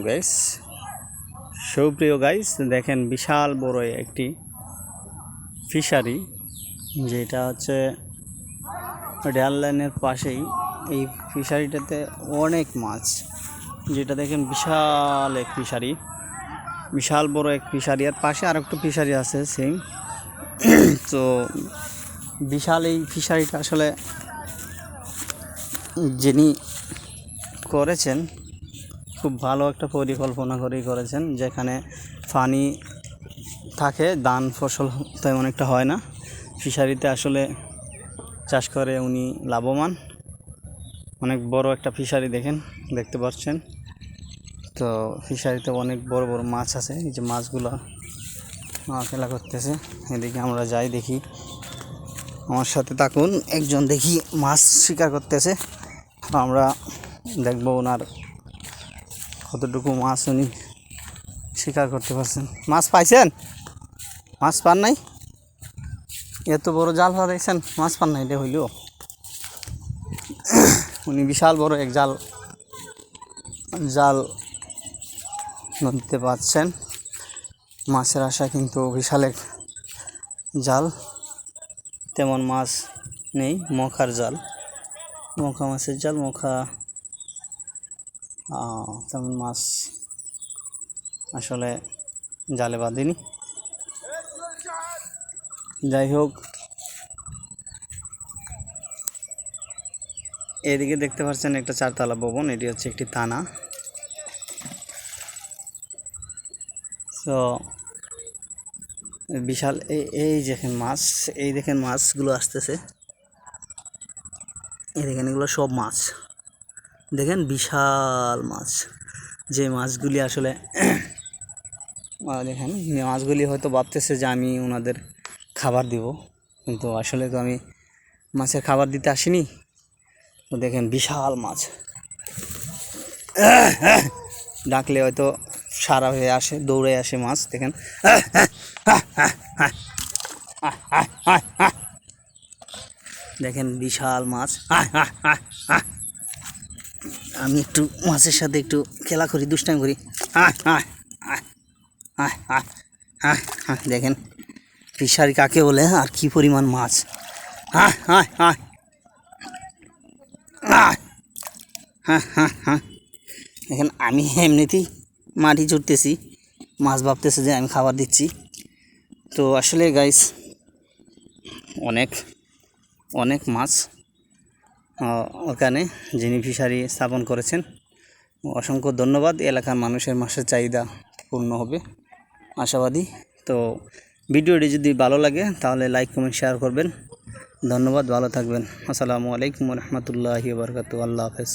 Guys, সুপ্রিয় guys, দেখেন বিশাল বড় একটি ফিশারি, যেটা হচ্ছে রেল লাইনের পাশেই। এই ফিশারিটাতে অনেক মাছ, যেটা দেখেন বিশাল এক ফিশারি, বিশাল বড় এক ফিশারি। আর পাশে আর একটু ফিশারি আছে সেম। তো বিশাল এই ফিশারিটা আসলে যিনি করেছেন খুব ভালো একটা পরিকল্পনা করেই করেছেন, যেখানে পানি থাকে, ধান ফসল তেমন একটা হয় না। ফিশারিতে আসলে চাষ করে উনি লাভবান। অনেক বড় একটা ফিশারি দেখতে পাচ্ছেন। তো ফিশারিতে অনেক বড় বড় মাছ আছে। এই যে মাছগুলো খেলা করতেছে, এদিকে আমরা যাই দেখি। আমার সাথে থাকুন, একজন দেখি মাছ শিকার করতেছে। আমরা দেখবো ওনার কতটুকু মাছ উনি শিকার করতে পারছেন। মাছ পাইছেন? মাছ পান নাই? এত বড় জাল হারাইছেন, মাছ পান নাই? এটা হইল উনি বিশাল বড় এক জাল নদীতে পাচ্ছেন। মাছের আশা কিন্তু বিশাল এক জাল, তেমন মাছ নেই। মখার জাল, মখা মাছের জাল, মখা তেমন মাছ আসলে জালে বাঁধেনি। যাই হোক, এদিকে দেখতে পাচ্ছেন একটা 4 তলা ভবন, এটি হচ্ছে একটি থানা। তো বিশাল এই দেখেন মাছ, এই দেখেন মাছগুলো আসতেছে, এই দেখেন এগুলো সব মাছ। দেখেন বিশাল মাছ, যে মাছগুলি আসলে দেখেন মাছগুলি হয়তো ভাবতেছে যে আমি ওনাদের খাবার দিব, কিন্তু আসলে তো আমি মাছের খাবার দিতে আসিনি। তো দেখেন বিশাল মাছ, ডাকলে হয়তো সারা হয়ে আসে, দৌড়ে আসে মাছ। দেখেন দেখেন বিশাল মাছ। আমি একটু মাছের সাথে একটু খেলা করি, দুষ্টামি করি। দেখেন ফিশারি কাকে বলে আর কি পরিমাণ মাছ। দেখেন আমি এমনিতেই মাটি চড়তেছি, মাছ ভাবতেছে যে আমি খাবার দিচ্ছি। তো আসলে গাইস অনেক অনেক মাছ ওখানে যিনি ফিশারি স্থাপন করেছেন, অসংখ্য ধন্যবাদ। এলাকার মানুষের মাছের চাহিদা পূর্ণ হবে আশাবাদী। তো ভিডিওটি যদি ভালো লাগে তাহলে লাইক, কমেন্ট, শেয়ার করবেন। ধন্যবাদ, ভালো থাকবেন। আসসালামু আলাইকুম রহমতুল্লাহি ওয়া বারাকাতুহু। আল্লাহ হাফেজ।